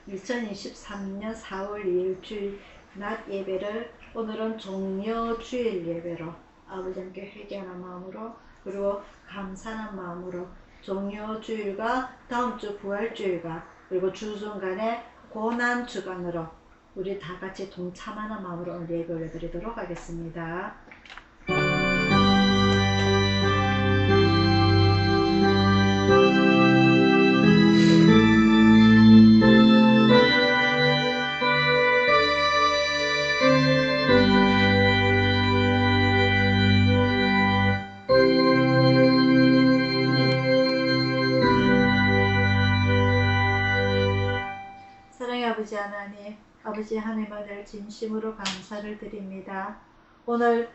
2023년 4월 2일 주일 낮 예배를 오늘은 종려주일 예배로 아버지 함께 회개하는 마음으로 그리고 감사하는 마음으로 종려주일과 다음주 부활주일과 그리고 주중간에 고난주간으로 우리 다같이 동참하는 마음으로 오늘 예배 올려드리도록 하겠습니다. 사랑의 아버지 하나님, 아버지 하나님을 진심으로 감사를 드립니다. 오늘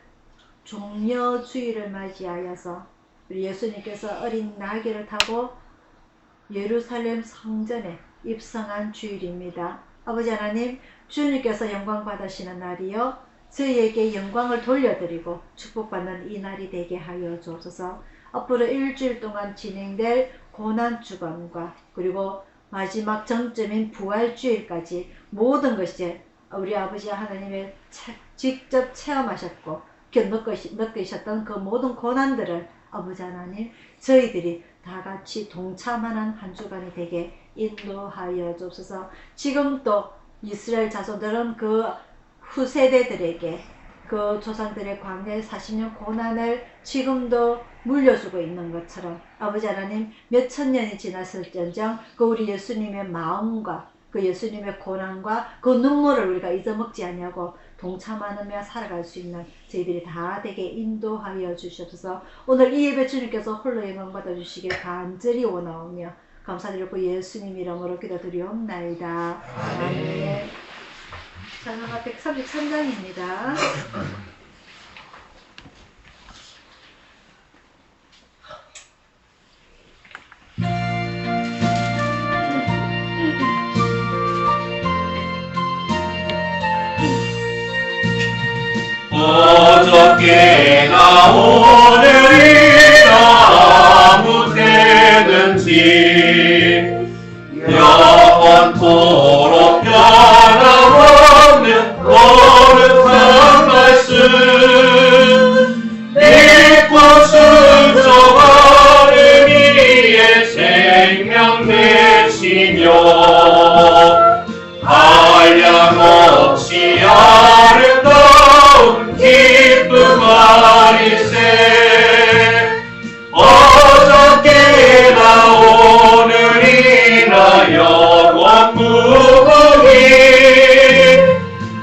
종려주일을 맞이하여서 우리 예수님께서 어린 나귀를 타고 예루살렘 성전에 입성한 주일입니다. 아버지 하나님, 주님께서 영광 받으시는 날이요 저희에게 영광을 돌려드리고 축복받는 이 날이 되게 하여 주옵소서. 앞으로 일주일 동안 진행될 고난주간과 그리고 마지막 정점인 부활주일까지 모든 것이 우리 아버지 하나님의 직접 체험하셨고 느끼셨던 그 모든 고난들을 아버지 하나님 저희들이 다같이 동참하는 한 주간이 되게 인도하여 주옵소서. 지금 또 이스라엘 자손들은 그 후세대들에게 그 조상들의 광야의 40년 고난을 지금도 물려주고 있는 것처럼 아버지 하나님 몇천 년이 지났을지언정 그 우리 예수님의 마음과 그 예수님의 고난과 그 눈물을 우리가 잊어먹지 아니하고 동참하며 살아갈 수 있는 저희들이 다 되게 인도하여 주시옵소서. 오늘 이 예배 주님께서 홀로 영광 받아주시길 간절히 원하오며 감사드리고 예수님 이름으로 기도드리옵나이다. 아멘. 찬양가 133장입니다. 어저께나 오늘이나 아무 때든지 영원토록 변함없는 거룩한 말씀 믿고 순종하는 이의 생명 되시며 한량없이 아름다운 기쁨 아리세 어저께나 오늘이나 영원 무궁히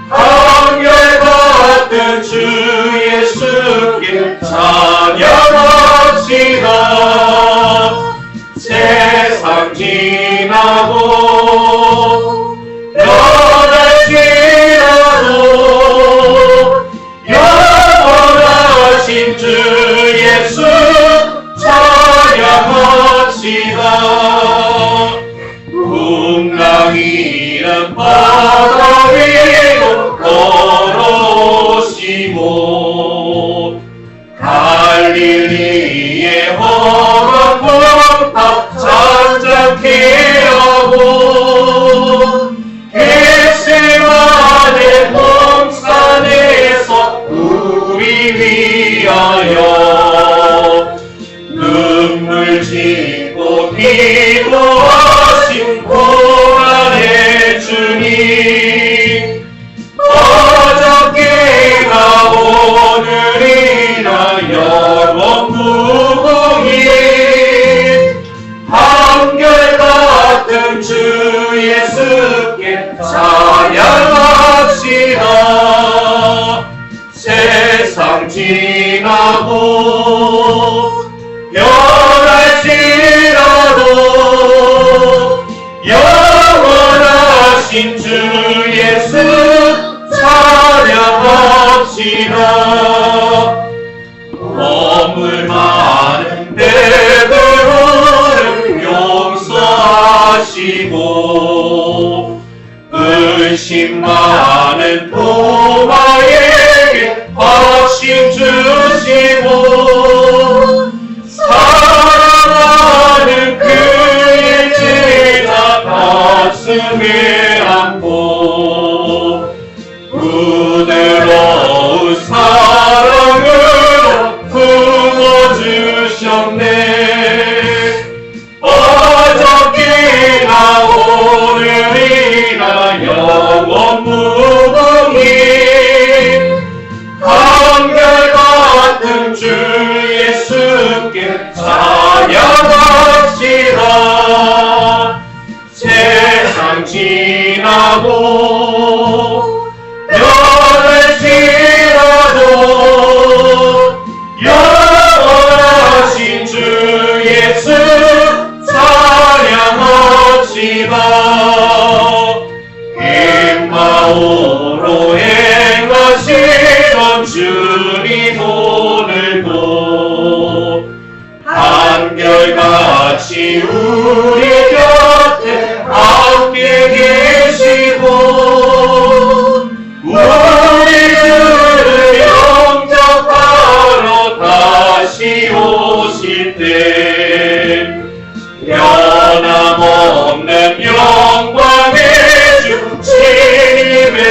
한결같은 주 예수께 찬양합시다. 세상 지나고 변할지라도 영원하신 주 예수 찬양합시다. 풍랑이는 바다 위로 걸어오시고 갈릴리의 험한 풍파 잔잔케 하고 겟세마네 동산에서 우리 위하여 눈물 짓고 기도하신 고난의 주님 어저께나 오늘이나 영원 무궁히 한결같은 주 예수께 찬양합시다. 세상 지나고 변할지라도 영원하신 주 예수 찬양합시다. 허물 많은 베드로를 용서하시고 의심 많은 도마에게 확신 주시고 사랑하는 그의 제자 가슴에 상실하고 멸할지라도 영원하신 주 예수 찬양합시다. 마오로 행하시던 주님 오늘도 한결같이 우리 곁에 함께 계시고 우리를 영접하러 다시 오실 때 변함없는 영광의 주 주님의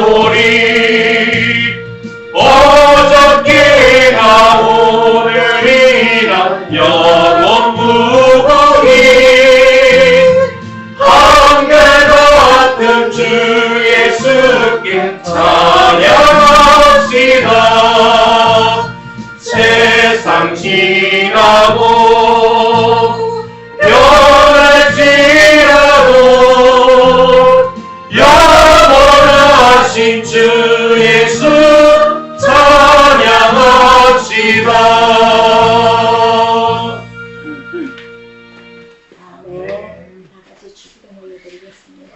오리 어저께나 오늘이나 영원 무궁히 한결같은 주 예수께 찬양합시다. 세상 지나고 변할지라도 영원하신 주 예수 찬양합시다. 아멘. 다 같이 주기도 올려드리겠습니다.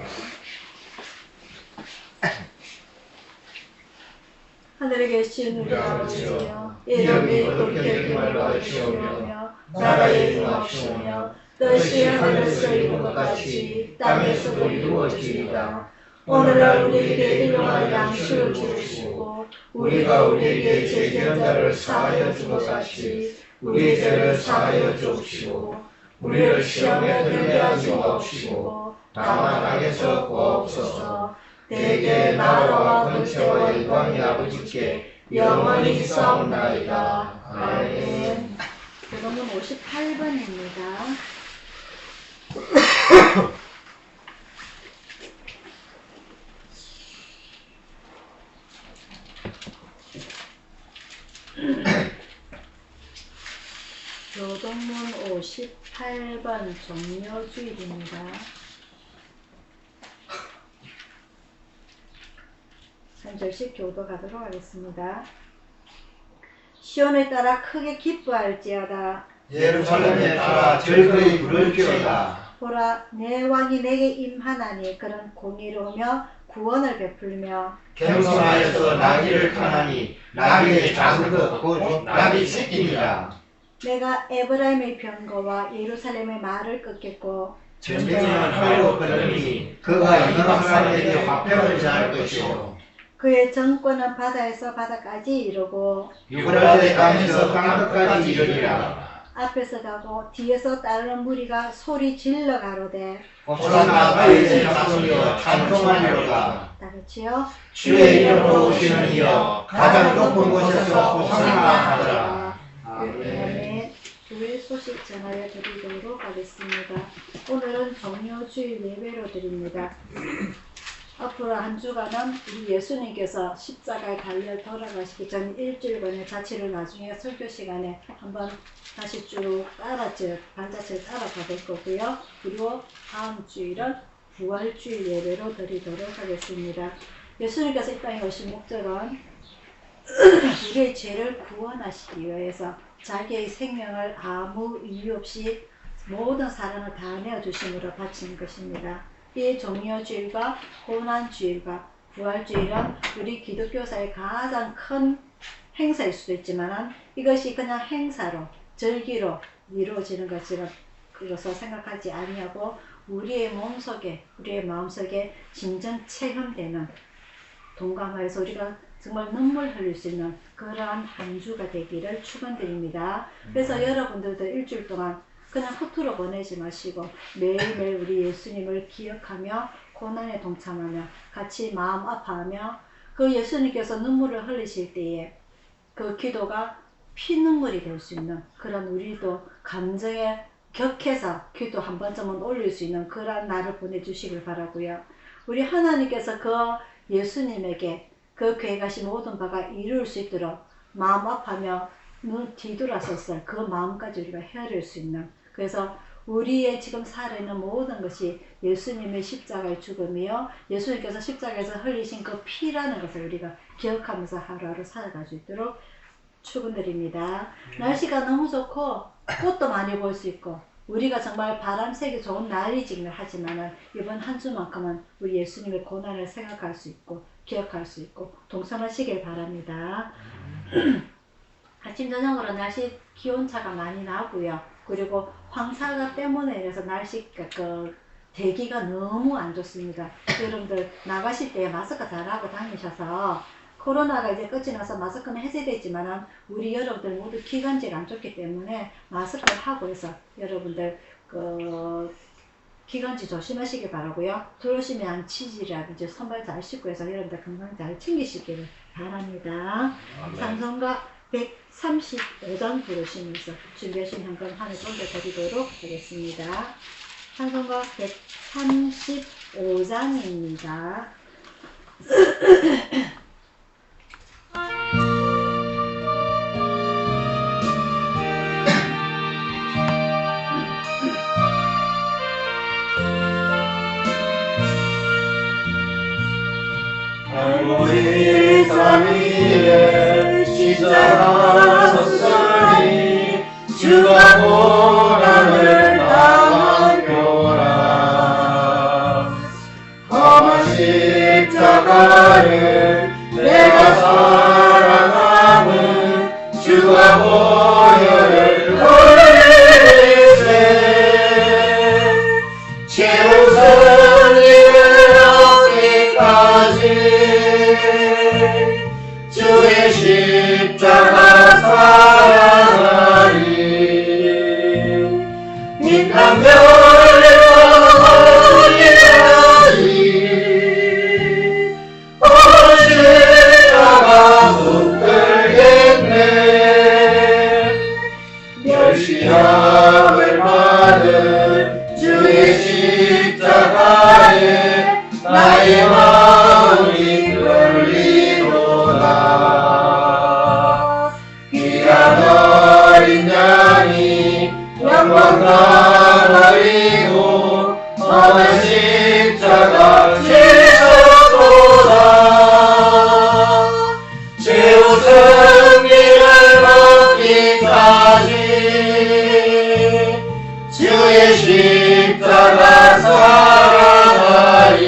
하늘에 계신 우리 아버지여, 이름이 거룩히 여김을 받으시오며 나라의 임하시오며 뜻이 하늘에서 이룬 것 같이 땅에서도 이루어지이다. 오늘날 우리에게 일용할 양식을 주시고 우리가 우리에게 죄지은 자를 사하여 준 것 같이 우리 죄를 사하여 주옵시고 우리를 시험에 들게 하지 마옵시고 다만 악에서 구하옵소서. 대개 나라와 권세와 영광이 아버지께 영원히 싸움나이다. 아멘. 그거는 58번입니다. 교동문 58번 종료주일입니다. 한 절씩 교도 가도록 하겠습니다. 시온에 따라 크게 기뻐할지어다. 예루살렘에 따라 즐거이 부를지어다. 보라, 내 왕이 내게 임하나니 그는 공의로우며 구원을 베풀며 겸손하여서 나귀를 타나니 나귀의 작은 것 곧 나귀 새끼니라. 내가 에브라임의 병거와 예루살렘의 말을 끊겠고 전쟁은 하려고 거느니 그가 이방 사람에게 화평을 자할 것이요 그의 정권은 바다에서 바다까지 이르고 유브라데 강에서 땅끝까지 이르리라. 앞에서 가고 뒤에서 따르는 무리가 소리 질러 가로되 호산나 다윗의 자손이여 찬송하리로다. 다 같이요. 주의 이름으로 오시는 이여 가장 높은 곳에서 호산나 하더라. 아멘. 주의 소식 전하여 드리도록 하겠습니다. 오늘은 종료주일 예배로 드립니다. 앞으로 한 주간은 우리 예수님께서 십자가에 달려 돌아가시기 전 일주일간의 자취를 나중에 설교 시간에 한번 다시 쭉 반자체를 따라가 볼 거고요. 그리고 다음 주일은 부활주일 예배로 드리도록 하겠습니다. 예수님께서 이 땅에 오신 목적은 우리의 죄를 구원하시기 위해서 자기의 생명을 아무 이유 없이 모든 사랑을 다 내어주심으로 바치는 것입니다. 이 종료주일과 고난주일과 부활주일은 우리 기독교사의 가장 큰 행사일 수도 있지만 이것이 그냥 행사로 절기로 이루어지는 것으로 생각하지 아니하고 우리의 몸속에 우리의 마음속에 진정 체험되는 동감하여서 우리가 정말 눈물 흘릴 수 있는 그러한 한 주가 되기를 축원드립니다. 그래서 여러분들도 일주일 동안 그냥 흩어져 보내지 마시고 매일매일 우리 예수님을 기억하며 고난에 동참하며 같이 마음 아파하며 그 예수님께서 눈물을 흘리실 때에 그 기도가 피눈물이 될 수 있는 그런 우리도 감정에 격해서 기도 한 번쯤은 올릴 수 있는 그런 날을 보내주시길 바라고요. 우리 하나님께서 그 예수님에게 그 계획하신 모든 바가 이룰 수 있도록 마음 아파하며 눈 뒤돌아섰을 그 마음까지 우리가 헤아릴 수 있는 그래서 우리의 지금 살아있는 모든 것이 예수님의 십자가의 죽음이요 예수님께서 십자가에서 흘리신 그 피라는 것을 우리가 기억하면서 하루하루 살아갈 수 있도록 축원드립니다. 날씨가 너무 좋고 꽃도 많이 볼 수 있고 우리가 정말 바람색이 좋은 날이긴 하지만 이번 한 주만큼은 우리 예수님의 고난을 생각할 수 있고 기억할 수 있고 동참하시길 바랍니다. 아침 저녁으로 날씨 기온차가 많이 나고요. 그리고 황사가 때문에 이래서 날씨가 대기가 너무 안 좋습니다. 여러분들 나가실 때 마스크 잘하고 다니셔서 코로나가 이제 끝이 나서 마스크는 해제되지만 우리 여러분들 모두 기관지가 안 좋기 때문에 마스크를 하고 해서 여러분들 기관지 조심하시기 바라고요. 들어오시면 치질이라든지 손발 잘 씻고 해서 여러분들 건강 잘 챙기시기를 바랍니다. 찬송가 135장 부르시면서 준비하신 현금 하늘 돌려드리도록 하겠습니다. 찬송가 135장입니다. 우리 삶 위에 십자가 섰으니 주가 고난을 당하노라. 험한 십자가를 내가 사랑함은 주가 보혈을 흘리세. 채우선 이를 얻기까지 주의 십자가 사랑하리. 빛나면을 어디까지 십자가 붙들겠네. 멸시함을 받은 주의 십자가에 나의 마음이 끌리도다. 귀한 어린 양이 영광 나라리고 험한 십자가 지셨도다. 최후 승리를 얻기까지 주의 십자가 사랑하리.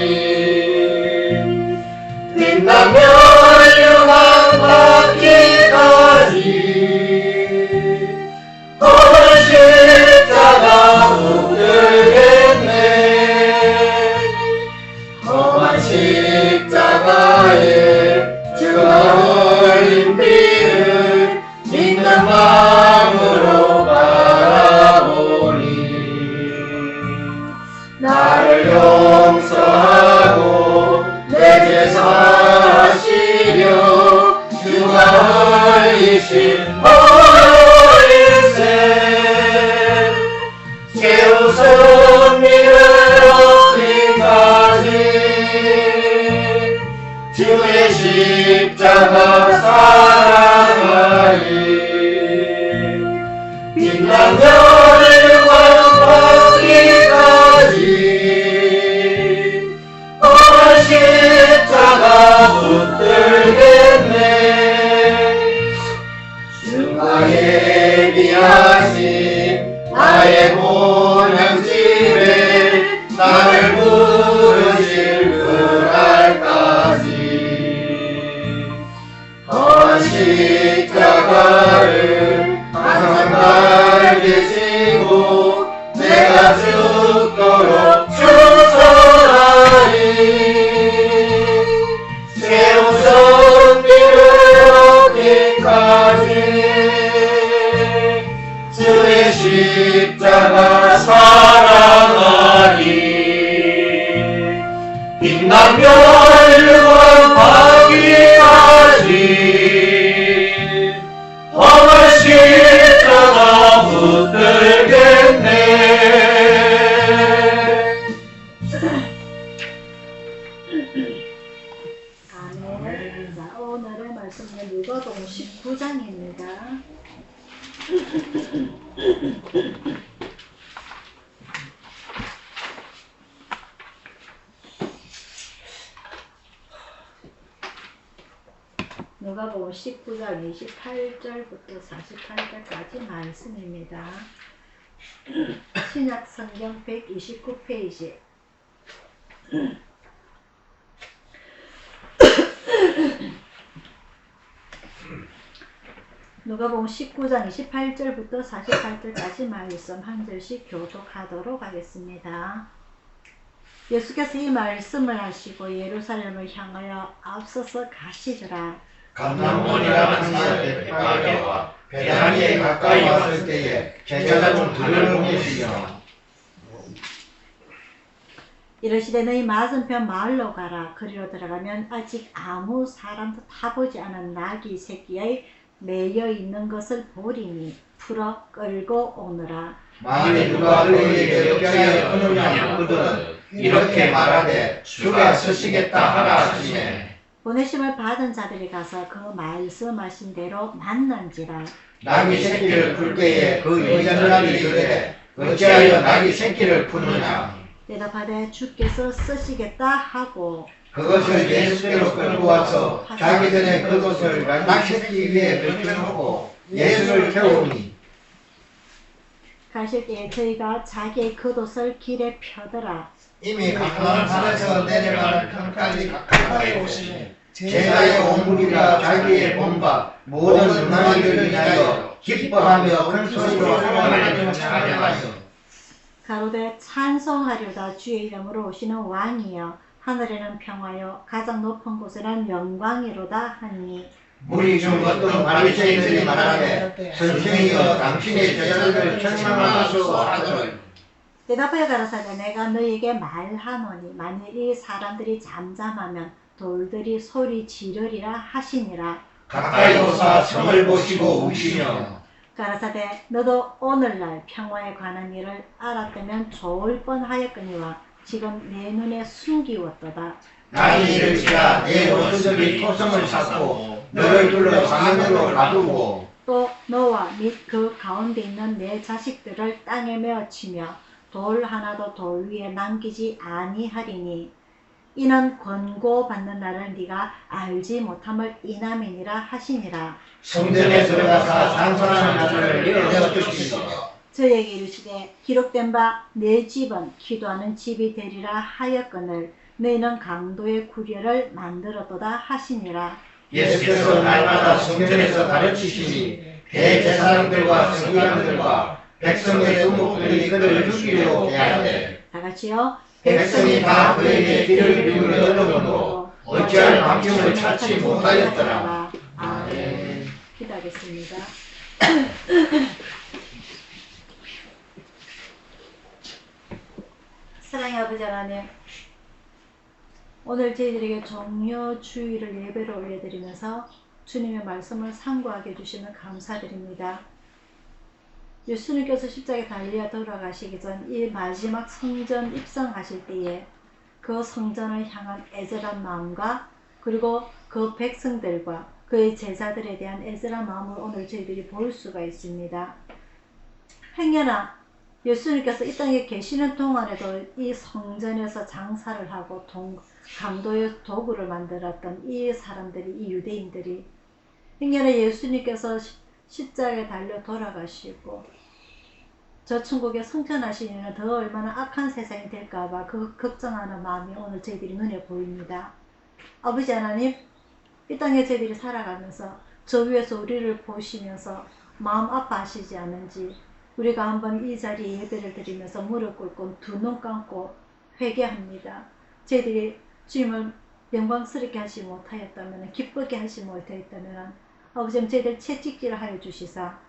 빛나며 영광 받기까지 험한 십자가 붙들겠네. 험한 십자가에 주가 흘린 피를 믿는 마음으로 바라보니 나를 용서하고 내게 사시려 주가 흘리신 보혈일세. 최후 승리를 얻기까지 주의 십자가 사랑하리. 빛나며 영광 받기까지 험한 십자가 붙들겠네. 중앙에 비하신 나의 본향집에 나를 부르실 그날까지 험한 십자가를 항상 달게 지고 내가 죽도록 충성하리. 새로운 승리를 얻기까지 주의 십자가 사랑하리. 빛나며 영광 받기까지 험한 십자가 붙들겠네. 아멘. 자, 오늘의 말씀은 누가복음 19장입니다. 누가복음 19장 28절부터 48절까지 말씀입니다. 신약 성경 129페이지. 누가복음 19장 28절부터 48절까지 말씀 한 절씩 교독하도록 하겠습니다. 예수께서 이 말씀을 하시고 예루살렘을 향하여 앞서서 가시더라. 감남원이라는 지역의 베파게와 베다니에 가까이 왔을 때에 제자들은 그를 보내시며 이르시되 너희 맞은편 마을로 가라. 그리로 들어가면 아직 아무 사람도 타보지 않은 나귀 새끼의 매여 있는 것을 보리니 풀어 끌고 오너라. 만일 누가 너희에게 역자에 끊으냐 묻거든 이렇게 말하되 주가 쓰시겠다 하라 하시네. 보내심을 받은 자들이 가서 그 말씀하신 대로 만난지라. 나귀 새끼를 풀 때에 그 여자들이 이르되 어찌하여 나귀 새끼를 푸느냐. 대답하되 주께서 쓰시겠다 하고 그것을 예수께로 끌고 와서 자기 전에 그것을 나귀 새끼 위에 던져놓고 예수를 태우니 가실 때에 저희가 자기의 겉옷을 길에 펴더라. 이미 강산에서 내려가는 평까지 가까이 오시니 제자의 온 무리가 자기의 본바 모든 문화를 위하여 기뻐하며 큰 소리로 하나님을 찬양하여 가로되 찬송하려다 주의 이름으로 오시는 왕이여 하늘에는 평화요 가장 높은 곳에는 영광이로다 하니 무리 중 어떤 바리새인들이 말하되 선생이여 당신의 제자들을 책망하소서 하더니 대답하여 가라사대 내가 너희에게 말하노니 만일 이 사람들이 잠잠하면 돌들이 소리 지르리라 하시니라. 가까이 오사 성을 보시고 우시며 가라사대 너도 오늘날 평화에 관한 일을 알았다면 좋을 뻔하였거니와 지금 내 눈에 숨기웠도다. 나이 이를지라 내 원수들이 토성을 쌓고 너를 둘러 사면으로 놔두고 또 너와 및 그 가운데 있는 내 자식들을 땅에 메어 치며 돌 하나도 돌 위에 남기지 아니하리니 이는 권고받는 날을 네가 알지 못함을 이남이니라 하시니라. 성전에 들어가사 상선하는 자들을 내어 주시며 저에게 이르시되 기록된 바 내 집은 기도하는 집이 되리라 하였거늘 너희는 강도의 구려를 만들었도다 하시니라. 예수께서 날마다 성전에서 가르치시니 대제사장들과 서기관들과 백성의 두목들이 그를 죽이려 해하되 다같이요. 백성이 다 그에게 귀를 기울여 들어보고 어찌할 방침을 찾지 못하였더라. 아멘. 기도하겠습니다. 사랑의 아버지 하나님, 오늘 저희들에게 종료주의를 예배로 올려드리면서 주님의 말씀을 상고하게 해주시면 감사드립니다. 예수님께서 십자가에 달려 돌아가시기 전 이 마지막 성전 입성하실 때에 그 성전을 향한 애절한 마음과 그리고 그 백성들과 그의 제자들에 대한 애절한 마음을 오늘 저희들이 볼 수가 있습니다. 행여나 예수님께서 이 땅에 계시는 동안에도 이 성전에서 장사를 하고 강도의 도구를 만들었던 이 사람들이, 이 유대인들이 행여나 예수님께서 십자가에 달려 돌아가시고 저 천국에 승천하시면 더 얼마나 악한 세상이 될까봐 그 걱정하는 마음이 오늘 저희들이 눈에 보입니다. 아버지 하나님, 이 땅에 저희들이 살아가면서 저 위에서 우리를 보시면서 마음 아파하시지 않은지 우리가 한번 이 자리에 예배를 드리면서 무릎 꿇고 두 눈 감고 회개합니다. 저희들이 주님을 영광스럽게 하지 못하였다면, 기쁘게 하지 못하였다면 아버지 저희들 채찍질을 하여 주시사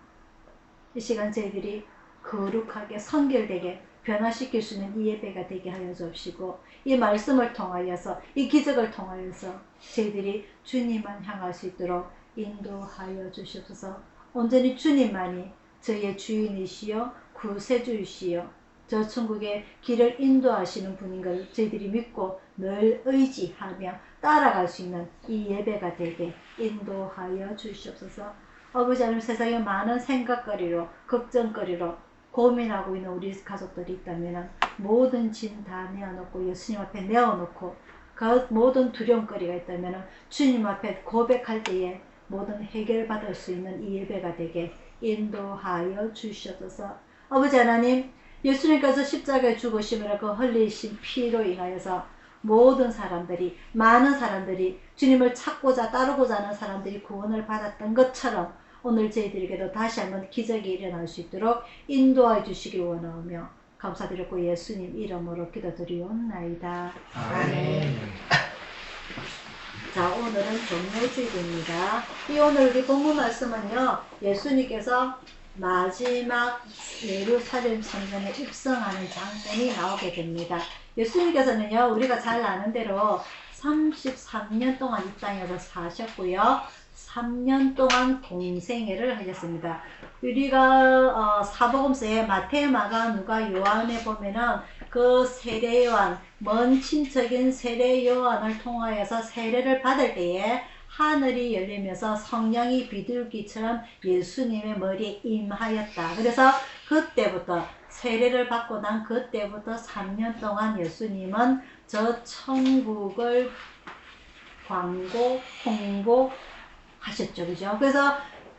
이 시간 저희들이 거룩하게 성결되게 변화시킬 수 있는 이 예배가 되게 하여 주옵시고 이 말씀을 통하여서 이 기적을 통하여서 저희들이 주님만 향할 수 있도록 인도하여 주시옵소서. 온전히 주님만이 저희의 주인이시여 구세주이시여 저 천국의 길을 인도하시는 분인 걸 저희들이 믿고 늘 의지하며 따라갈 수 있는 이 예배가 되게 인도하여 주시옵소서. 아버지 하나님, 세상에 많은 생각거리로 걱정거리로 고민하고 있는 우리 가족들이 있다면 모든 짐 다 내어놓고 예수님 앞에 내어놓고 그 모든 두려움거리가 있다면 주님 앞에 고백할 때에 모든 해결받을 수 있는 이 예배가 되게 인도하여 주시옵소서. 아버지 하나님, 예수님께서 십자가에 죽으심으로 그 흘리신 피로 인하여서 모든 사람들이, 많은 사람들이 주님을 찾고자 따르고자 하는 사람들이 구원을 받았던 것처럼 오늘 저희들에게도 다시 한번 기적이 일어날 수 있도록 인도해 주시기 원하오며 감사드렸고 예수님 이름으로 기도드리옵나이다. 아멘. 자, 오늘은 종료주일입니다. 이 오늘 우리 본문 말씀은요, 예수님께서 마지막 예루살렘 성전에 입성하는 장면이 나오게 됩니다. 예수님께서는요, 우리가 잘 아는 대로 33년 동안 이 땅에서 사셨고요. 3년 동안 공생애를 하셨습니다. 우리가 사복음서에 마태, 마가, 누가, 요한에 보면은 그 세례 요한, 먼 친척인 세례 요한을 통하여서 세례를 받을 때에 하늘이 열리면서 성령이 비둘기처럼 예수님의 머리에 임하였다. 그래서 그때부터 세례를 받고 난 그때부터 3년 동안 예수님은 저 천국을 광고, 홍보하셨죠. 그죠? 그래서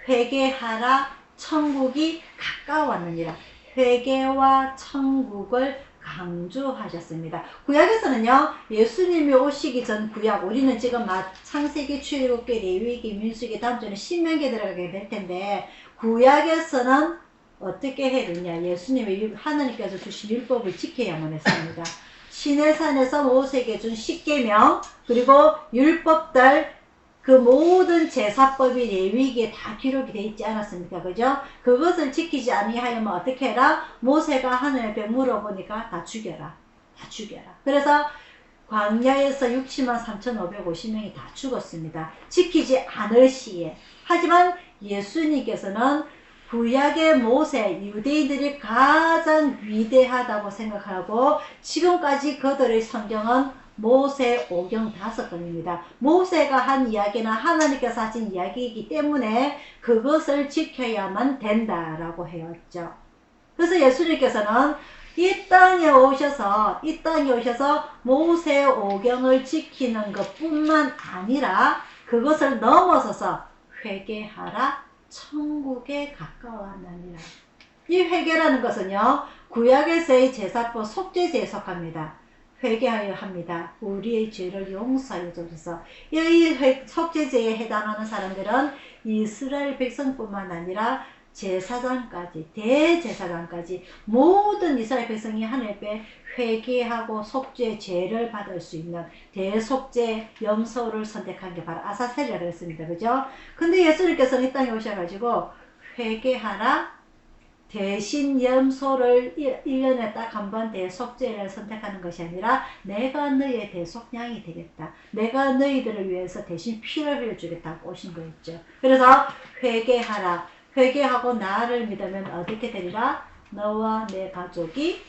회개하라, 천국이 가까웠느니라. 회개와 천국을 강조하셨습니다. 구약에서는요, 예수님이 오시기 전 구약, 우리는 지금 창세기, 출애굽기, 레위기, 민수기, 다음 주에는 신명기에 들어가게 될 텐데, 구약에서는 어떻게 해야 되냐? 예수님의 하나님께서 주신 율법을 지켜야만 했습니다. 시내산에서 모세에게 준 십계명, 그리고 율법들, 그 모든 제사법이 레위기에 다 기록이 되어 있지 않았습니까? 그죠? 그것을 지키지 아니하면 어떻게 해라? 모세가 하나님께 물어보니까 다 죽여라. 다 죽여라. 그래서 광야에서 60만 3,550명이 다 죽었습니다. 지키지 않을 시에. 하지만 예수님께서는 구약의 모세, 유대인들이 가장 위대하다고 생각하고 지금까지 그들의 성경은 모세 오경 5권입니다. 모세가 한 이야기나 하나님께서 하신 이야기이기 때문에 그것을 지켜야만 된다라고 해왔죠. 그래서 예수님께서는 이 땅에 오셔서 모세 오경을 지키는 것뿐만 아니라 그것을 넘어서서 회개하라, 천국에 가까워하느니라. 이 회개라는 것은요, 구약에서의 제사법 속죄제에 속합니다. 회개하여 합니다. 우리의 죄를 용서하여 주소서. 이 속죄제에 해당하는 사람들은 이스라엘 백성뿐만 아니라 제사장까지, 대제사장까지 모든 이스라엘 백성이 하나님 앞에 회개하고 속죄 죄를 받을 수 있는 대속죄 염소를 선택한 게 바로 아사셀이라고 했습니다. 그죠? 근데 예수님께서는 이 땅에 오셔가지고 회개하라, 대신 염소를 1년에 딱 한 번 대속죄를 선택하는 것이 아니라 내가 너희의 대속량이 되겠다. 내가 너희들을 위해서 대신 피를 흘려주겠다고 오신 거였죠. 그래서 회개하라. 회개하고 나를 믿으면 어떻게 되리라? 너와 내 가족이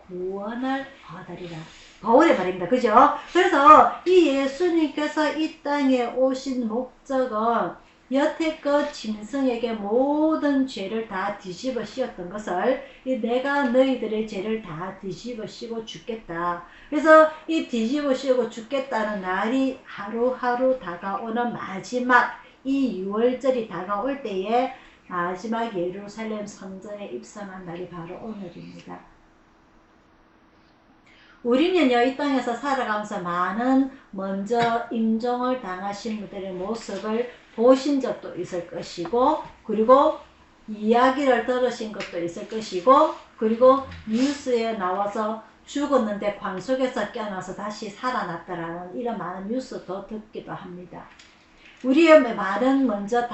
구원을 얻으리라. 바울의 말입니다. 그죠? 그래서 이 예수님께서 이 땅에 오신 목적은 여태껏 짐승에게 모든 죄를 다 뒤집어 씌웠던 것을 내가 너희들의 죄를 다 뒤집어 씌고 죽겠다. 그래서 이 뒤집어 씌우고 죽겠다는 날이 하루하루 다가오는 마지막 이 6월절이 다가올 때에 마지막 예루살렘 성전에 입성한 날이 바로 오늘입니다. 우리는요, 이 땅에서 살아가면서 많은 먼저 임종을 당하신 분들의 모습을 보신 적도 있을 것이고, 그리고 이야기를 들으신 것도 있을 것이고, 그리고 뉴스에 나와서 죽었는데 광 속에서 깨어나서 다시 살아났다라는 이런 많은 뉴스도 듣기도 합니다. 우리의 많은 먼저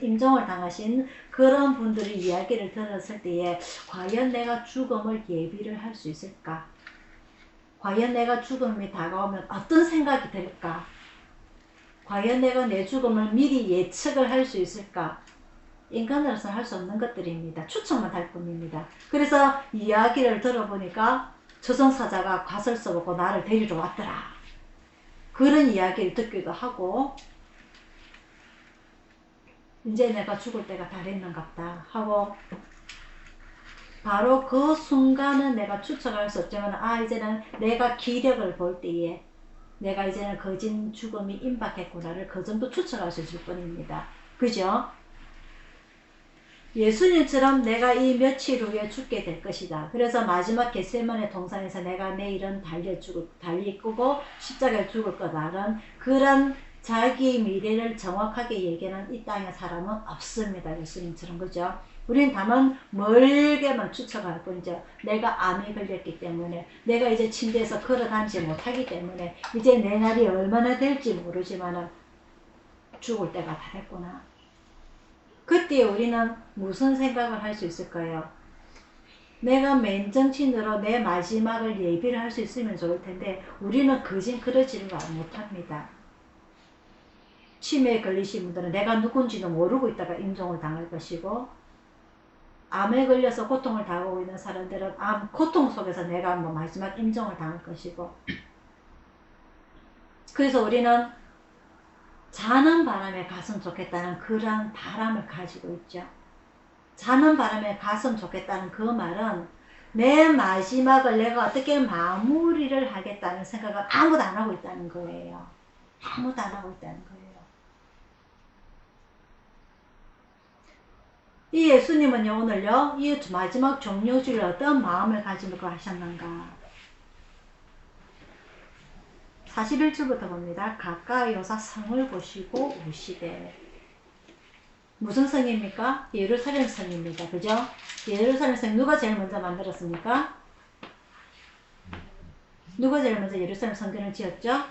임종을 당하신 그런 분들의 이야기를 들었을 때에 과연 내가 죽음을 예비를 할 수 있을까? 과연 내가 죽음이 다가오면 어떤 생각이 들까? 과연 내가 내 죽음을 미리 예측을 할 수 있을까? 인간으로서는 할 수 없는 것들입니다. 추측만 할 뿐입니다. 그래서 이야기를 들어보니까 저승사자가 갓을 써보고 나를 데리러 왔더라. 그런 이야기를 듣기도 하고, 이제 내가 죽을 때가 다 됐는갑다 하고, 바로 그 순간은 내가 추측할 수 없지만, 이제는 내가 기력을 볼 때에 내가 이제는 거진 죽음이 임박했구나를 그 정도 추측할 수 있을 뿐입니다. 그죠? 예수님처럼 내가 이 며칠 후에 죽게 될 것이다. 그래서 마지막 겟세마네 동산에서 내가 내일은 달리고 십자가에 죽을 거다라는 그런 자기 미래를 정확하게 얘기하는 이 땅의 사람은 없습니다. 예수님처럼. 그죠? 우린 다만 멀게만 추측할 뿐이죠. 내가 암에 걸렸기 때문에, 내가 이제 침대에서 걸어다니지 못하기 때문에 이제 내 날이 얼마나 될지 모르지만 죽을 때가 다 됐구나. 그때 우리는 무슨 생각을 할 수 있을까요? 내가 맨정신으로 내 마지막을 예비를 할 수 있으면 좋을 텐데 우리는 그러지를 못합니다. 치매에 걸리신 분들은 내가 누군지도 모르고 있다가 임종을 당할 것이고, 암에 걸려서 고통을 당하고 있는 사람들은 암 고통 속에서 내가 마지막 임종을 당할 것이고, 그래서 우리는 자는 바람에 갔으면 좋겠다는 그런 바람을 가지고 있죠. 자는 바람에 갔으면 좋겠다는 그 말은 내 마지막을 내가 어떻게 마무리를 하겠다는 생각을 아무도 안 하고 있다는 거예요. 아무도 안 하고 있다는 거예요. 이 예수님은요, 오늘요, 이 마지막 종료주를 어떤 마음을 가지고 하셨는가. 41절부터 봅니다. 가까이 오사 성을 보시고 우시되. 무슨 성입니까? 예루살렘 성입니다. 그죠? 예루살렘 성 누가 제일 먼저 만들었습니까? 누가 제일 먼저 예루살렘 성전을 지었죠?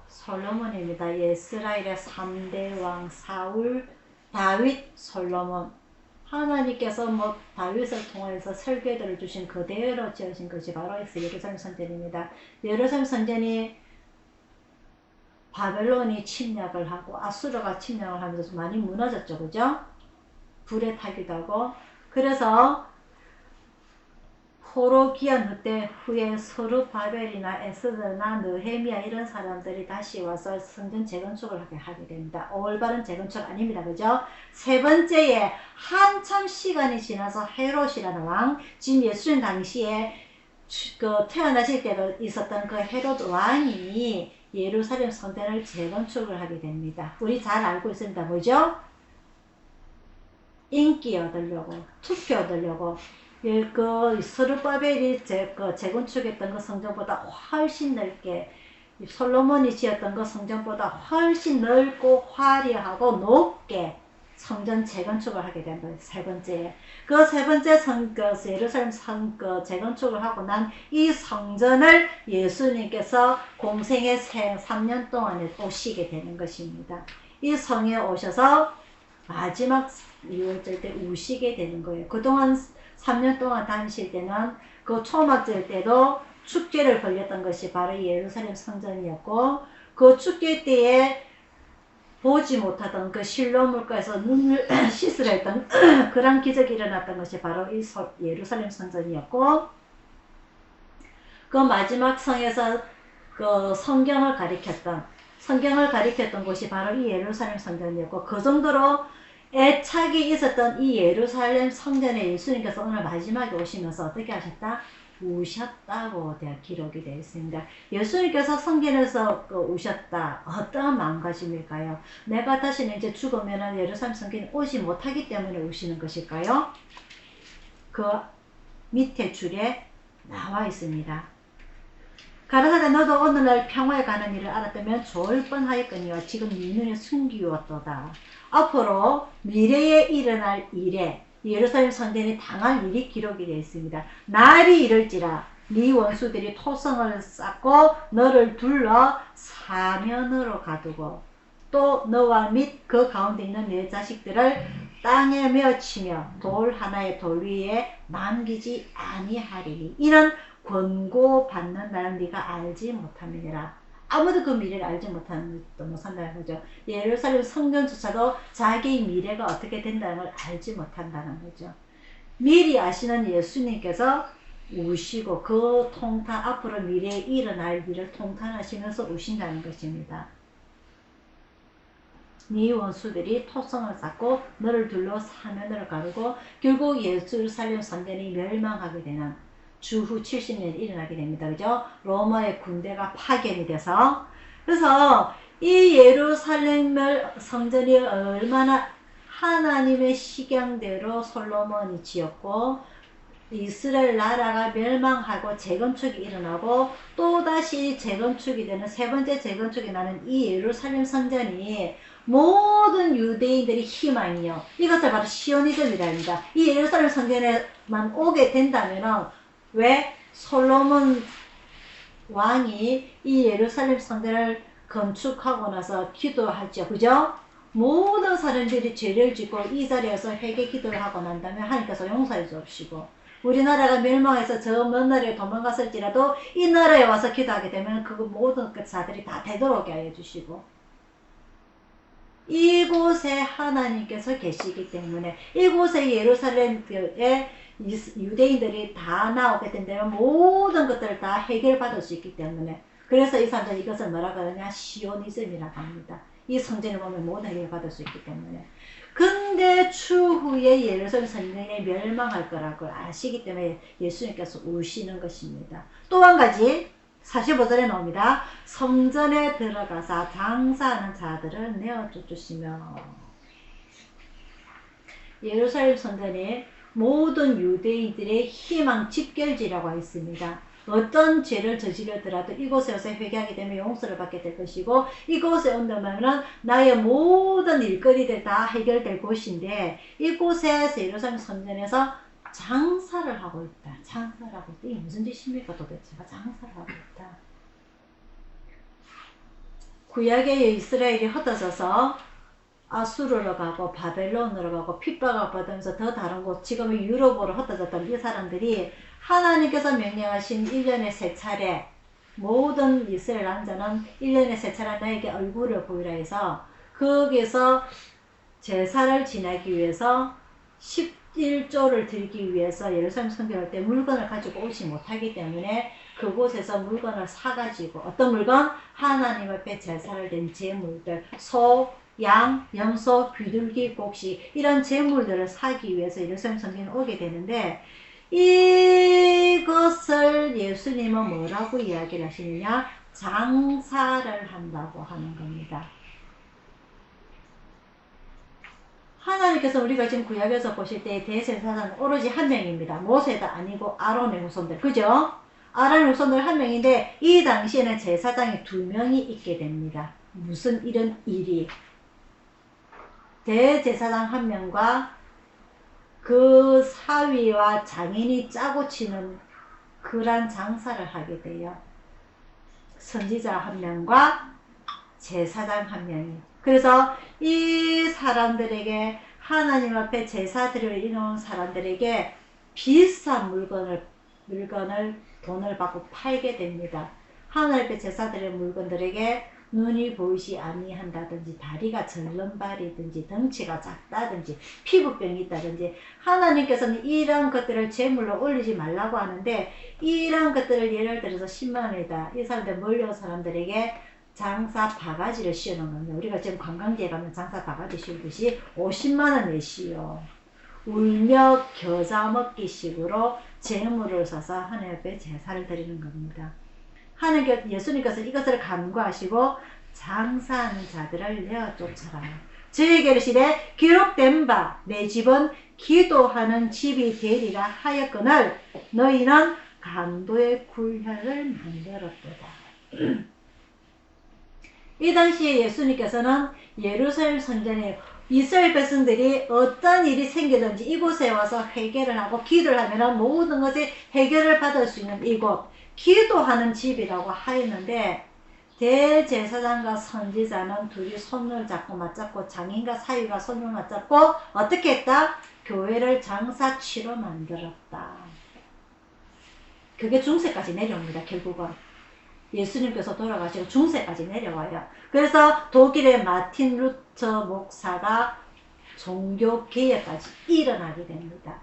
솔로몬입니다. 이스라엘의 3대 왕 사울, 다윗, 솔로몬. 하나님께서 다윗을 통해서 설계도를 주신 그대로 지어진 것이 바로 예루살렘 성전입니다. 예루살렘 성전이 바벨론이 침략을 하고 아수르가 침략을 하면서 많이 무너졌죠. 그죠? 불에 타기도 하고. 그래서 호로기안 때 후에 스룹바벨이나 에스더나 느헤미야 이런 사람들이 다시 와서 성전 재건축을 하게 됩니다. 올바른 재건축 아닙니다. 그죠? 세 번째에 한참 시간이 지나서 헤롯이라는 왕, 지금 예수님 당시에 태어나실 때도 있었던 그 헤롯 왕이 예루살렘 성전을 재건축을 하게 됩니다. 우리 잘 알고 있습니다. 뭐죠? 인기 얻으려고, 투표 얻으려고. 그 스룹바벨이 재건축했던 그 성전보다 훨씬 넓게, 솔로몬이 지었던 그 성전보다 훨씬 넓고 화려하고 높게 성전 재건축을 하게 된 거예요. 세 번째. 그 세 번째 예루살렘 재건축을 하고 난 이 성전을 예수님께서 공생의 3년 동안에 오시게 되는 것입니다. 이 성에 오셔서 마지막 6월절 때 우시게 되는 거예요. 그동안 3년 동안 다니실 때는 그 초막절 때도 축제를 벌였던 것이 바로 예루살렘 성전이었고, 그 축제 때에 보지 못하던 그 실로 물가에서 눈을 씻으려 했던 그런 기적이 일어났던 것이 바로 이 예루살렘 성전이었고, 그 마지막 성에서 그 성경을 가리켰던 곳이 바로 이 예루살렘 성전이었고, 그 정도로 애착이 있었던 이 예루살렘 성전에 예수님께서 오늘 마지막에 오시면서 어떻게 하셨다? 우셨다고 기록이 되어 있습니다. 예수님께서 성전에서 우셨다. 어떠한 마음가짐일까요? 내가 다시는 이제 죽으면 예루살렘 성전에 오지 못하기 때문에 우시는 것일까요? 그 밑에 줄에 나와 있습니다. 가라사대 너도 오늘날 평화에 가는 일을 알았다면 좋을 뻔하였거니와 지금 네 눈에 숨기웠도다. 앞으로 미래에 일어날 일에 예루살렘 성전이 당할 일이 기록이 되어 있습니다. 날이 이럴지라 네 원수들이 토성을 쌓고 너를 둘러 사면으로 가두고 또 너와 및 그 가운데 있는 내 자식들을 땅에 메어치며 돌 하나의 돌 위에 남기지 아니하리니 이런 권고받는 날은 네가 알지 못함이니라. 아무도 그 미래를 알지 못한다는 거죠. 예루살렘 성전조차도 자기의 미래가 어떻게 된다는 걸 알지 못한다는 거죠. 미리 아시는 예수님께서 우시고 그 앞으로 미래에 일어날 일을 통탄하시면서 우신다는 것입니다. 네 원수들이 토성을 쌓고 너를 둘러 사면으로 가르고 결국 예루살렘 성전이 멸망하게 되는, 주후 70년이 일어나게 됩니다. 그죠? 로마의 군대가 파견이 돼서. 그래서 이 예루살렘 성전이 얼마나 하나님의 식양대로 솔로몬이 지었고 이스라엘 나라가 멸망하고 재건축이 일어나고 또다시 재건축이 되는 세 번째 재건축이 나는 이 예루살렘 성전이 모든 유대인들의 희망이요. 이것을 바로 시오니즘이라 합니다. 이 예루살렘 성전에만 오게 된다면은 왜 솔로몬 왕이 이 예루살렘 성전을 건축하고 나서 기도하죠. 그죠? 모든 사람들이 죄를 짓고 이 자리에서 회개 기도를 하고 난 다음에 하나님께서 용서해 주시고 우리나라가 멸망해서 저 먼 나라에 도망갔을지라도 이 나라에 와서 기도하게 되면 그 모든 그 자들이 다 되돌아오게 하여 주시고 이곳에 하나님께서 계시기 때문에 이곳에 예루살렘에 유대인들이 다 나오게 된다면 모든 것들을 다 해결받을 수 있기 때문에 그래서 이 사람들이 이것을 뭐라고 하느냐 시오니즘이라고 합니다. 이 성전을 보면 모든 해결받을 수 있기 때문에 근데 추후에 예루살렘 성전이 멸망할 거라고 아시기 때문에 예수님께서 우시는 것입니다. 또 한 가지 45절에 나옵니다. 성전에 들어가서 장사하는 자들을 내어쫓으시며 예루살렘 성전이 모든 유대인들의 희망 집결지라고 했습니다. 어떤 죄를 저지르더라도 이곳에 와서 회개하게 되면 용서를 받게 될 것이고 이곳에 온다면 나의 모든 일거리들 다 해결될 곳인데 이곳에서 예루살렘 성전에서 장사를 하고 있다. 장사를 하고 있다. 이게 무슨 짓입니까 도대체? 장사를 하고 있다. 구약의 이스라엘이 흩어져서 아수르로 가고 바벨론으로 가고 핍박을 받으면서 더 다른 곳 지금의 유럽으로 흩어졌던 이 사람들이 하나님께서 명령하신 1년에 3차례 모든 이스라엘 남자는 1년에 3차례 나에게 얼굴을 보이라 해서 거기서 제사를 지내기 위해서 11조를 드리기 위해서 예루살렘 성경할 때 물건을 가지고 오지 못하기 때문에 그곳에서 물건을 사가지고 어떤 물건? 하나님 앞에 제사를 된 제물들 소, 양, 염소, 비둘기, 곡식 이런 제물들을 사기 위해서 예루살렘 성경에 오게 되는데 이것을 예수님은 뭐라고 이야기를 하시느냐? 장사를 한다고 하는 겁니다. 하나님께서 우리가 지금 구약에서 보실 때 대제사장은 오로지 한 명입니다. 모세도 아니고 아론의 후손들. 그죠? 아론의 후손들 한 명인데 이 당시에는 제사장이 2명이 있게 됩니다. 무슨 이런 일이. 대제사장 한 명과 그 사위와 장인이 짜고 치는 그런 장사를 하게 돼요. 선지자 한 명과 제사장 한 명이. 그래서 이 사람들에게 하나님 앞에 제사 드리러 이놓은 사람들에게 비싼 물건을 돈을 받고 팔게 됩니다. 하나님 앞에 제사 드릴 물건들에게 눈이 보이지 아니한다든지 다리가 절름발이든지 덩치가 작다든지 피부병이 있다든지 하나님께서는 이런 것들을 제물로 올리지 말라고 하는데 이런 것들을 예를 들어서 10만 원이다. 이 사람들 몰려온 사람들에게 장사 바가지를 씌우는 겁니다. 우리가 지금 관광지에 가면 장사 바가지 씌우듯이 50만 원 내시오. 울며 겨자 먹기 식으로 제물을 사서 하나님 앞에 제사를 드리는 겁니다. 하나님께서 예수님께서 이것을 간구하시고 장사하는 자들을 내어 쫓아라. 저에게 이르시되 기록된 바 내 집은 기도하는 집이 되리라 하였거늘 너희는 강도의 굴혈을 만들었도다. 이 당시에 예수님께서는 예루살렘 성전에 이스라엘 백성들이 어떤 일이 생기든지 이곳에 와서 회개를 하고 기도를 하면 모든 것이 해결을 받을 수 있는 이곳 기도하는 집이라고 하였는데 대제사장과 선지자는 둘이 손을 잡고 맞잡고 장인과 사위가 손을 맞잡고 어떻게 했다? 교회를 장사치로 만들었다. 그게 중세까지 내려옵니다. 결국은 예수님께서 돌아가시고 중세까지 내려와요. 그래서 독일의 마틴 루터 목사가 종교개혁까지 일어나게 됩니다.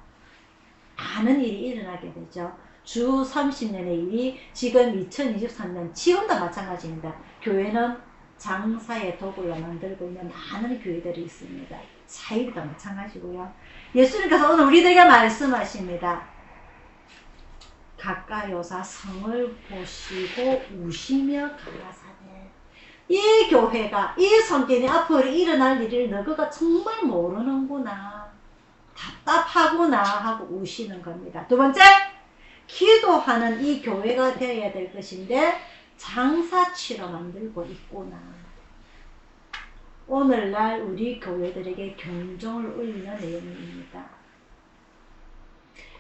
많은 일이 일어나게 되죠. 주 30년의 일이 지금 2023년 지금도 마찬가지입니다. 교회는 장사의 도구로 만들고 있는 많은 교회들이 있습니다. 사이도 마찬가지고요. 예수님께서 오늘 우리들에게 말씀하십니다. 가까이 오사 성을 보시고 우시며 가라사대. 이 교회가 이 성전이 앞으로 일어날 일을 너희가 정말 모르는구나, 답답하구나 하고 우시는 겁니다. 두 번째, 기도하는 이 교회가 되어야 될 것인데 장사치로 만들고 있구나. 오늘날 우리 교회들에게 경종을 울리는 내용입니다.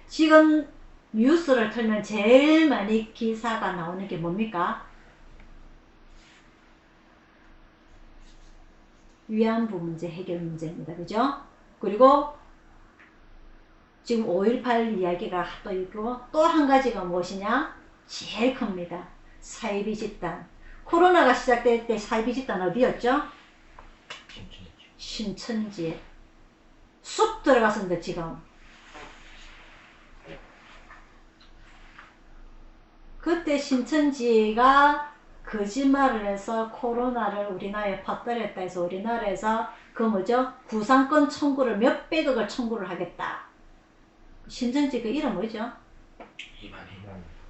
지금 뉴스를 틀면 제일 많이 기사가 나오는 게 뭡니까? 위안부 문제 해결 문제입니다. 그죠? 그리고 지금 5.18 이야기가 또 있고, 또 한 가지가 무엇이냐? 제일 큽니다. 사이비 집단. 코로나가 시작될 때 사이비 집단 어디였죠? 신천지. 쑥 들어갔습니다. 지금 그때 신천지가 거짓말을 해서 코로나를 우리나라에 퍼뜨렸다 해서 우리나라에서 그 뭐죠? 구상권 청구를 몇백억을 청구를 하겠다. 신천지 그 이름 뭐죠?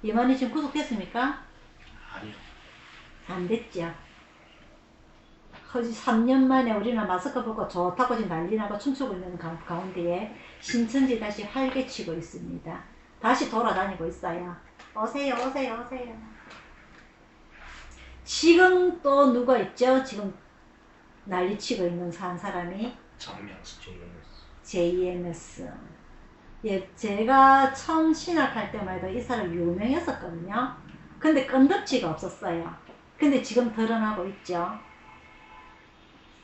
이만희 지금 구속됐습니까? 아니요. 안 됐죠. 거의 3년 만에 우리는 마스크 벗고 좋다고 지금 난리 나고 춤추고 있는 가운데에 신천지 다시 활개치고 있습니다. 다시 돌아다니고 있어요. 오세요, 오세요, 오세요. 지금 또 누가 있죠? 지금 난리치고 있는 한 사람이 JMS. 예, 제가 처음 신학할 때만 해도 이 사람 유명했었거든요. 근데 끈덕지가 없었어요. 근데 지금 드러나고 있죠.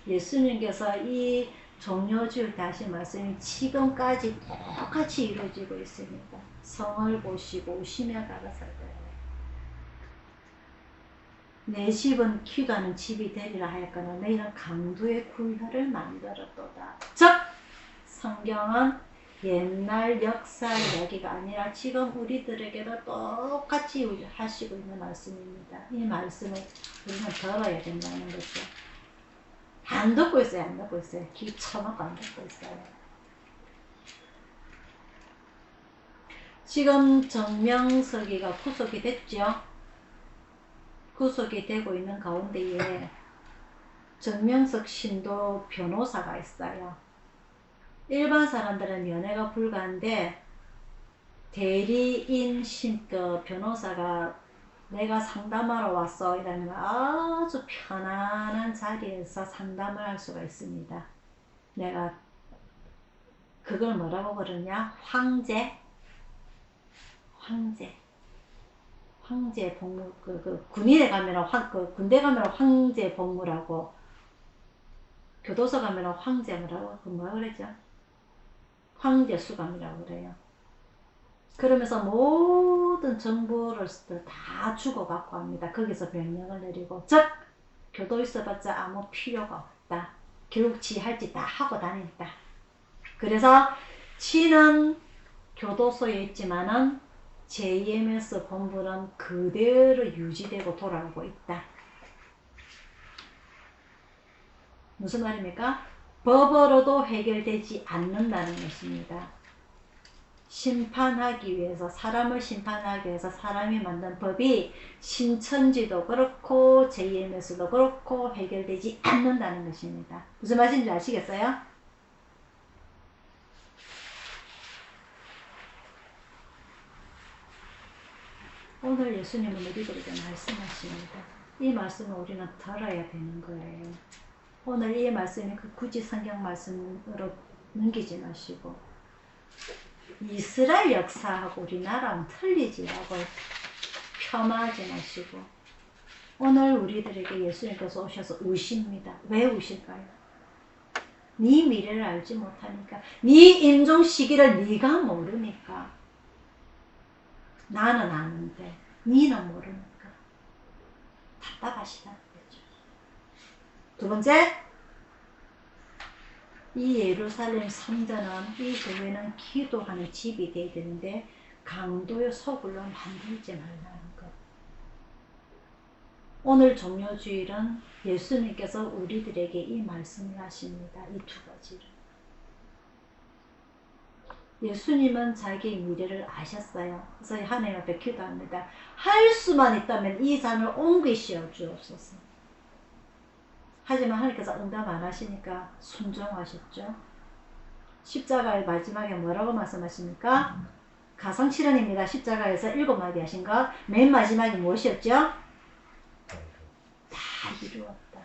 예수님께서 이 종려주일 다시 말씀이 지금까지 똑같이 이루어지고 있습니다. 성을 보시고 우시며 가라사대. 내 집은 기도하는 집이 되리라 하였거나 너희는 강도의 굴혈을 만들었도다. 즉 성경은 옛날 역사 이야기가 아니라 지금 우리들에게도 똑같이 하시고 있는 말씀입니다. 이 말씀을 우리는 들어야 된다는 거죠. 안 듣고 있어요. 안 듣고 있어요. 귀 쳐놓고 안 듣고 있어요. 지금 정명석이가 구속이 됐죠. 구속이 되고 있는 가운데에 정명석 신도 변호사가 있어요. 일반 사람들은 면회가 불가한데 대리인 그 변호사가 내가 상담하러 왔어 이러면 아주 편안한 자리에서 상담을 할 수가 있습니다. 내가 그걸 뭐라고 그러냐? 황제 복무. 군인에 가면 군대 가면 황제 복무라고, 교도소 가면 황제 뭐라고, 뭐라 그러죠? 황제 수감이라고 그래요. 그러면서 모든 정보를 다 주고받고 합니다. 거기서 명령을 내리고, 즉 교도 있어봤자 아무 필요가 없다. 결국 지 할 짓 다 하고 다닌다. 그래서 지는 교도소에 있지만은 JMS 본부는 그대로 유지되고 돌아오고 있다. 무슨 말입니까? 법으로도 해결되지 않는다는 것입니다. 심판하기 위해서, 사람을 심판하기 위해서 사람이 만든 법이 신천지도 그렇고 JMS도 그렇고 해결되지 않는다는 것입니다. 무슨 말인지 아시겠어요? 오늘 예수님은 우리들에게 말씀하십니다. 이 말씀을 우리는 들어야 되는 거예요. 오늘 이 말씀이 굳이 성경 말씀으로 넘기지 마시고, 이스라엘 역사하고 우리나라는 틀리지라고 폄하하지 마시고, 오늘 우리들에게 예수님께서 오셔서 우십니다. 왜 우실까요? 네 미래를 알지 못하니까, 네 임종 시기를 네가 모르니까. 나는 아는데 니는 모르니까 답답하시다는 거죠. 두 번째, 이 예루살렘 성전은, 이 교회는 기도하는 집이 되어야 되는데 강도의 소굴로 만들지 말라는 것. 오늘 종료주일은 예수님께서 우리들에게 이 말씀을 하십니다. 이 두 가지를. 예수님은 자기 미래를 아셨어요. 그래서 하나님 앞에 기도합니다. 할 수만 있다면 이 잔을 옮기시어 주옵소서. 하지만 하나님께서 응답 안 하시니까 순종하셨죠. 십자가의 마지막에 뭐라고 말씀하십니까? 가상실현입니다. 십자가에서 7마디 하신 것. 맨 마지막이 무엇이었죠? 다 이루었다.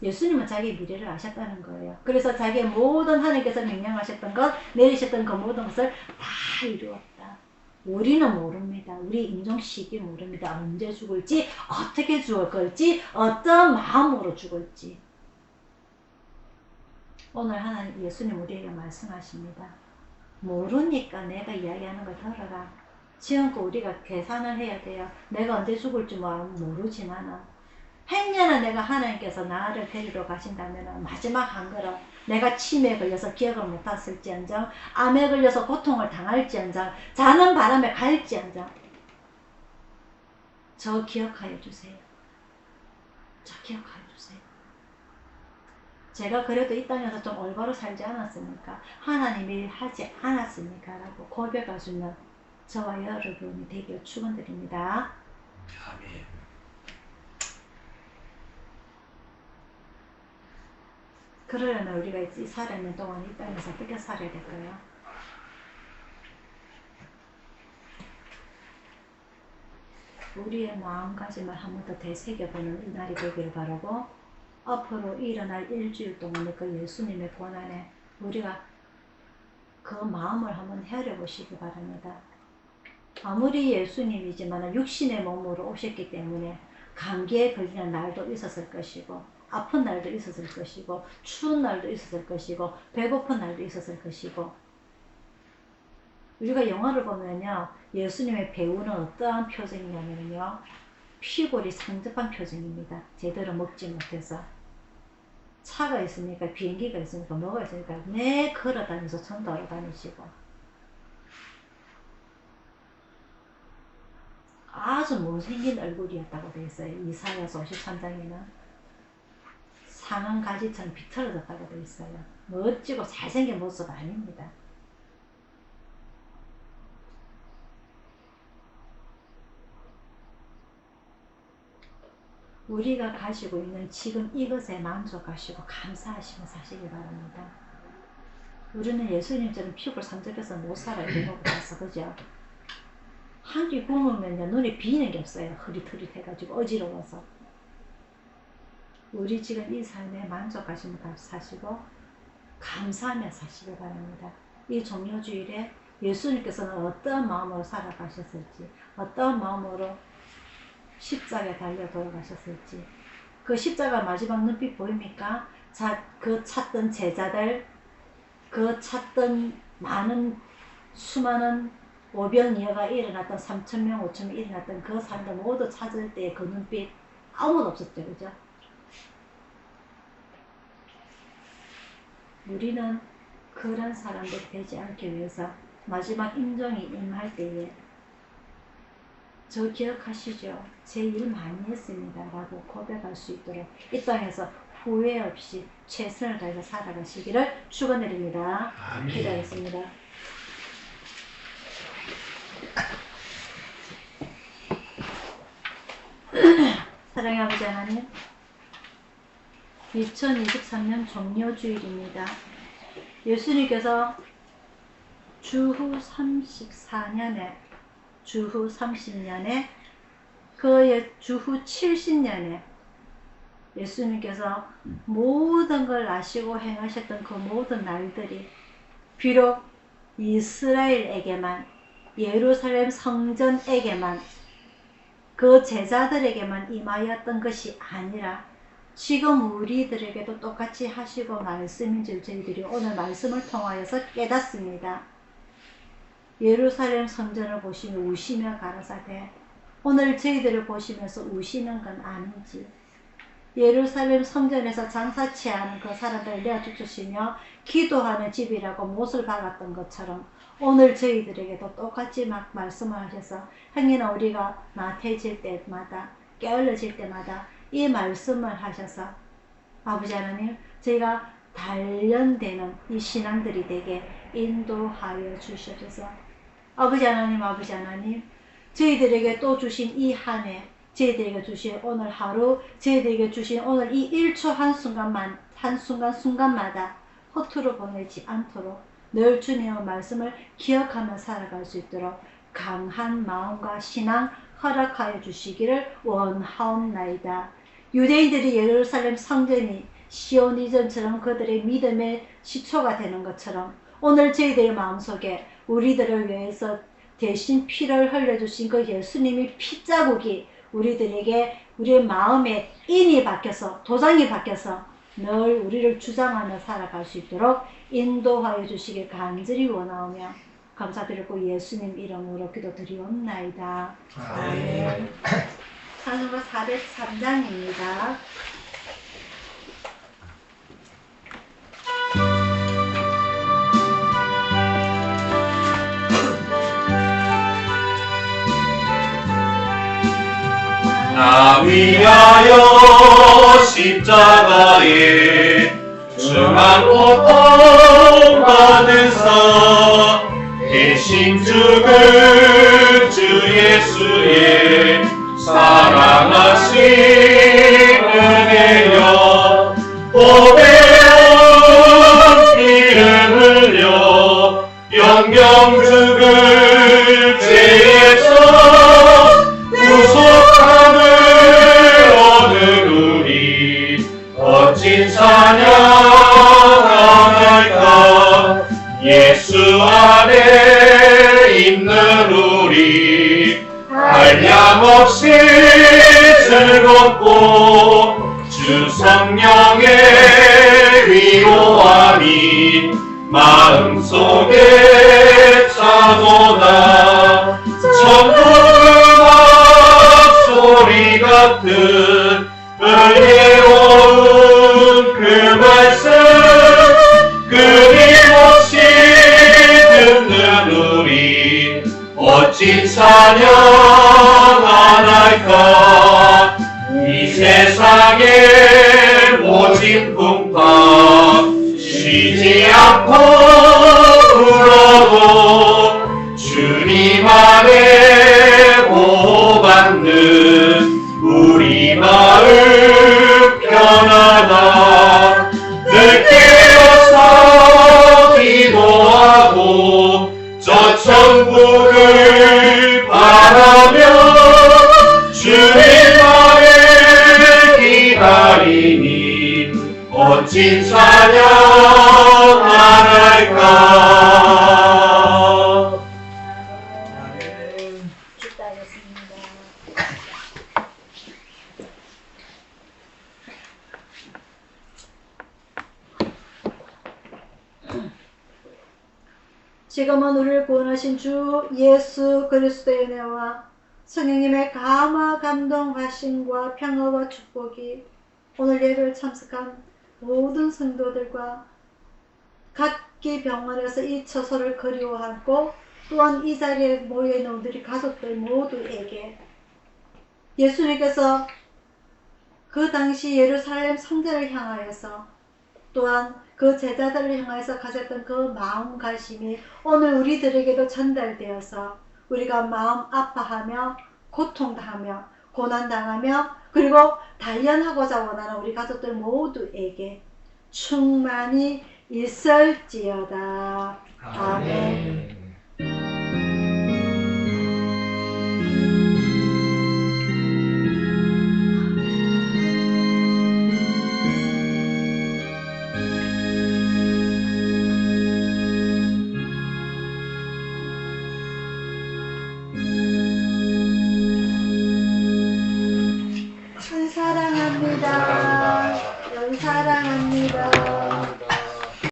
예수님은 자기 미래를 아셨다는 거예요. 그래서 자기의 모든 하나님께서 명령하셨던 것, 내리셨던 그 모든 것을 다 이루었다. 우리는 모릅니다. 우리 임종식이 모릅니다. 언제 죽을지, 어떻게 죽을지, 어떤 마음으로 죽을지. 오늘 하나님 예수님 우리에게 말씀하십니다. 모르니까 내가 이야기하는 걸 들어라. 지금껏 우리가 계산을 해야 돼요. 내가 언제 죽을지 모르지만은 행여나 내가 하나님께서 나를 데리러 가신다면 마지막 한 걸음 내가 치매에 걸려서 기억을 못했을지언정, 암에 걸려서 고통을 당할지언정, 자는 바람에 갈지언정, 저 기억하여 주세요. 저 기억하여 주세요. 제가 그래도 이 땅에서 좀 올바로 살지 않았습니까? 하나님이 하지 않았습니까? 라고 고백하시는 저와 여러분이 되길 축원드립니다. 아멘. 그러려면 우리가 이 살아있는 동안 이 땅에서 어떻게 살아야 될까요? 우리의 마음가짐을 한 번 더 되새겨보는 이 날이 되기를 바라고, 앞으로 일어날 일주일 동안의 그 예수님의 고난에 우리가 그 마음을 한번 헤아려보시기 바랍니다. 아무리 예수님이지만 육신의 몸으로 오셨기 때문에 감기에 걸리는 날도 있었을 것이고, 아픈 날도 있었을 것이고, 추운 날도 있었을 것이고, 배고픈 날도 있었을 것이고, 우리가 영화를 보면요, 예수님의 배우는 어떠한 표정이냐면요, 피골이 상접한 표정입니다. 제대로 먹지 못해서. 차가 있으니까, 비행기가 있으니까, 뭐가 있으니까 매 걸어다니면서 전도하러 다니시고, 아주 못생긴 얼굴이었다고 되어 있어요. 이사야서 53장에는 상한 가지처럼 비틀어졌다고 되어 있어요. 멋지고 잘생긴 모습 아닙니다. 우리가 가지고 있는 지금 이것에 만족하시고 감사하시고 사시기 바랍니다. 우리는 예수님처럼 피부를 삼적해서 못 살아요. 이모부터서 그죠? 한 귀 굶으면 눈에 비는 게 없어요. 흐릿흐릿해가지고 어지러워서. 우리 지금 이 삶에 만족하시며 사시고 감사하며 사시기 바랍니다. 이 종료주일에 예수님께서는 어떤 마음으로 살아가셨을지, 어떤 마음으로 십자가에 달려 돌아가셨을지, 그 십자가 마지막 눈빛 보입니까? 그 찾던 제자들, 그 찾던 많은 수많은 오병이어가 일어났던 3,000명, 5,000명 일어났던 그 사람들 모두 찾을 때 그 눈빛 아무도 없었죠. 그죠? 우리는 그런 사람들이 되지 않기 위해서 마지막 임종이 임할 때에 저 기억하시죠? 제 일 많이 했습니다 라고 고백할 수 있도록 이 땅에서 후회 없이 최선을 다해서 살아가시기를 축원드립니다. 기도하겠습니다. 사랑의 아버지 하나님, 2023년 종료주일입니다. 예수님께서 주후 34년에, 주후 30년에, 그 주후 70년에 예수님께서 모든 걸 아시고 행하셨던 그 모든 날들이 비록 이스라엘에게만, 예루살렘 성전에게만, 그 제자들에게만 임하였던 것이 아니라 지금 우리들에게도 똑같이 하시고 말씀인 줄 저희들이 오늘 말씀을 통하여서 깨닫습니다. 예루살렘 성전을 보시며 우시며 가라사대, 오늘 저희들을 보시면서 우시는 건 아닌지, 예루살렘 성전에서 장사치 않은 그 사람들을 내어주시며 기도하는 집이라고 못을 박았던 것처럼 오늘 저희들에게도 똑같이 막 말씀을 하셔서 행여나 우리가 나태해질 때마다, 게을러질 때마다 이 말씀을 하셔서 아버지 하나님, 저희가 단련되는 이 신앙들이 되게 인도하여 주시옵소서. 아버지 하나님, 저희들에게 또 주신 이 한 해, 저희들에게 주신 오늘 하루, 저희들에게 주신 오늘 이 1초 한순간마다 허투루 보내지 않도록 늘 주님의 말씀을 기억하며 살아갈 수 있도록 강한 마음과 신앙 허락하여 주시기를 원하옵나이다. 유대인들이 예루살렘 성전이 시온 이전처럼 그들의 믿음의 시초가 되는 것처럼 오늘 저희들의 마음속에 우리들을 위해서 대신 피를 흘려주신 그 예수님의 피자국이 우리들에게 우리의 마음에 인이 박혀서 도장이 박혀서 늘 우리를 주장하며 살아갈 수 있도록 인도하여 주시길 간절히 원하오며 감사드리고 예수님 이름으로 기도드리옵나이다. 아멘. 찬송가 403장입니다. 나 위하여 십자가에 중한 고통 받으사 대신 죽은 주 예수의 사랑하신 은혜여 보배로운 피를 흘려 영영 죽을 죄에서 구속함을 얻은 우리 멋진 찬양할까. 예수 안에 있는 우리 한량없이 즐겁고 주 성령의 위로함이 마음속에 차도다. 천국 음악 소리 같은 은혜로운 그 말씀 끊임없이 듣는 우리 멋진 찬양 안 할까. 이 세상의 모진 풍파 쉬지 않고 불어도 주님 안에 보호받는 우리 마음 편하다. 늘 깨어서 기도하고 저 천국을 바라며 주님 안에 기다리니 멋진 찬양 안 할까. 기다렸습니다. 지금은 우리를 구원하신 주 예수 그리스도의 은혜와 성령님의 감화 감동하심과 평화와 축복이 오늘 예배를 참석한 모든 성도들과 각기 병원에서 이 처소를 그리워하고 또한 이 자리에 모여있는 우리 가족들 모두에게 예수님께서 그 당시 예루살렘 성전을 향하여서 또한 그 제자들을 향해서 가졌던 그 마음가짐이 오늘 우리들에게도 전달되어서 우리가 마음 아파하며 고통당하며 고난당하며 그리고 단련하고자 원하는 우리 가족들 모두에게 충만히 있을지어다. 아멘.